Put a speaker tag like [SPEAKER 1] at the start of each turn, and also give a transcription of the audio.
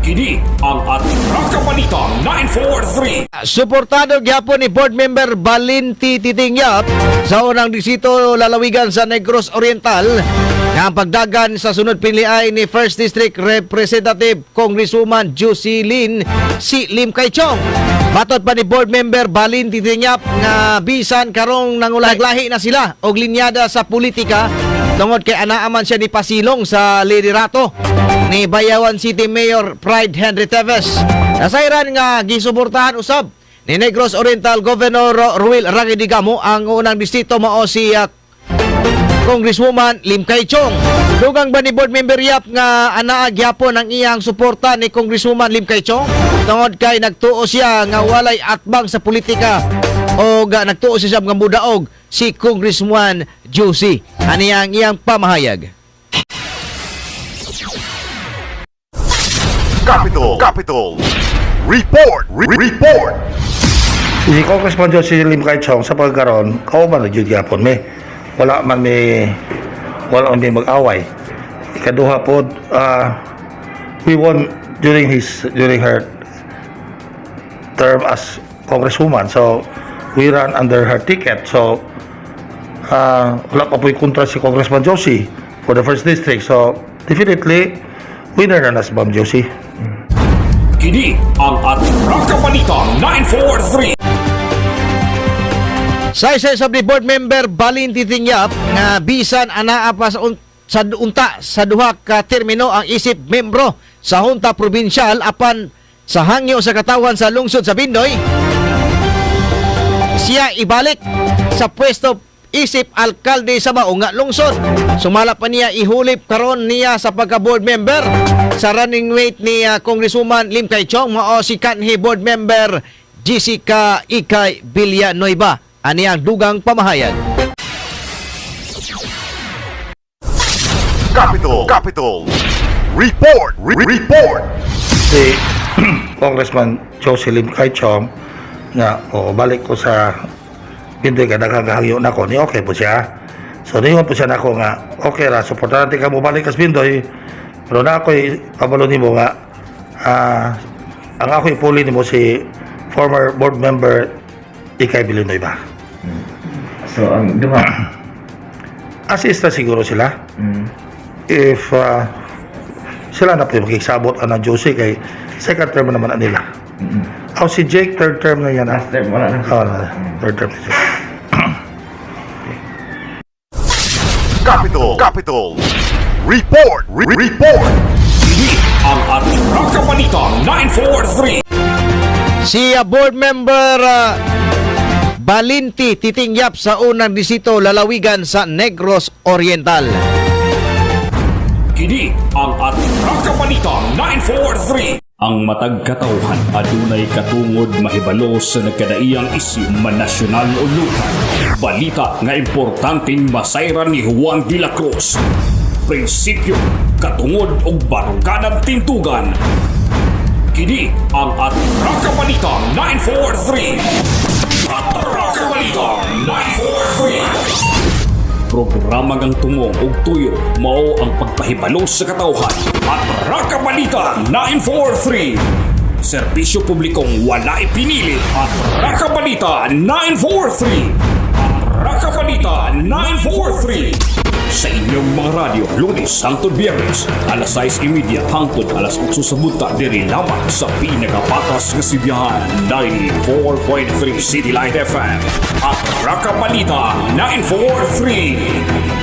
[SPEAKER 1] Kini ang Atraka Balita 943.
[SPEAKER 2] Suportado gyapon ni Board Member Balinti Titingyap sa unang disito lalawigan sa Negros Oriental nga ang pagdagan sa sunod piliay ni First District Representative Congresswoman Josie Lin si Lim Kay Chong. Batot pa ni Board Member Balinti Titingyap nga bisan karong nangulaglahi na sila og linyada sa politika tungod kay anaaman siya ni pasilong sa liderato ni Bayawan City Mayor Pride Henry Teves. Nasairan nga gisuportahan usab ni Negros Oriental Governor Ruel Rangidigamo ang unang distrito mao si Congresswoman Lim Kay Chong. Dugang ba ni Board Member Yap nga anaa gyapon ang iyang suporta ni Congresswoman Lim Kay Chong tungod kay nagtuo siya nga walay atbang sa politika o nagtuo siya nga mudaog si Congresswoman Josie. Ani ang iyang pamahayag.
[SPEAKER 3] Capital. Report.
[SPEAKER 4] Si Congressman Josie Lim Kay Chong sa pagkaroon, kauban na jud gyapon me. Wala man may mag-away. Ikaduha pod, we won during her term as congresswoman. So we ran under her ticket. So wala pa po'y kontra si Congressman Josie for the first district. So definitely winner na si Ma'am Josie.
[SPEAKER 1] Kini ang Atraka Balita 943.
[SPEAKER 2] Sa isa sa Board Member Balinti Titingyap nga bisan anaa pa sa unta sa duha ka termino ang isip membro sa Hunta Provincial apan sa hangyo sa katawan sa lungsod sa Bindoy, siya ibalik sa pwesto isip alkalde sa maunga lungsod. Sumala pa niya ihulip karon niya sa pagka-board member sa running mate ni Congresswoman Lim Kay Chong mao si kanhi board member Jessica Ikay Villanueva. Ani ang dugang pamahayag.
[SPEAKER 3] Capital. Report.
[SPEAKER 4] Si Congressman Josie Lim Kay Chong nga balik ko sa Bindoy ka nagkakahangyo na ko ni okay po siya. So niyon po siya nako nga okay ra suportahan ti ka mo balik kas Bindoy. Pero na ako'y kabalo nimo nga ang ako'y puli nimo si former board member Ikay Villanueva.
[SPEAKER 5] So ang duha
[SPEAKER 4] Assist na siguro sila. If sila na po makikisabot ang Josie kay second term naman nila. Si Jake third term na yan.
[SPEAKER 5] last term wala na.
[SPEAKER 4] Third term.
[SPEAKER 3] Capital. Report.
[SPEAKER 1] Kini ang Atraka Balita 943.
[SPEAKER 2] Si board member Balinti Titingyap sa unang disito lalawigan sa Negros Oriental.
[SPEAKER 1] Kini ang Atraka Balita 943. Ang matag katawhan adunay katungod mahibalo sa nagkadaiyang isyu man nasyonal o lokal. Balita nga importanteng masayran ni Juan de la Cruz. Prinsipyo, katungod o baruganan tintugan. Kini ang Atraka Balita 943. Atraka Balita 943. Programa ngang tumong og tuyo mao ang pagpahibalo sa katawhan. Atraka Balita 943. Serbisyo publikong wala ipinili. Atraka Balita 943. Atraka Balita 943. Sa inyong mga radyo, Lunes hangtod Biyernes, alas 6:30 hangtod alas 8 sa buta diri lamang sa pinakapatas nga sibiyahan 94.3 City Light FM. Atraka Balita 943.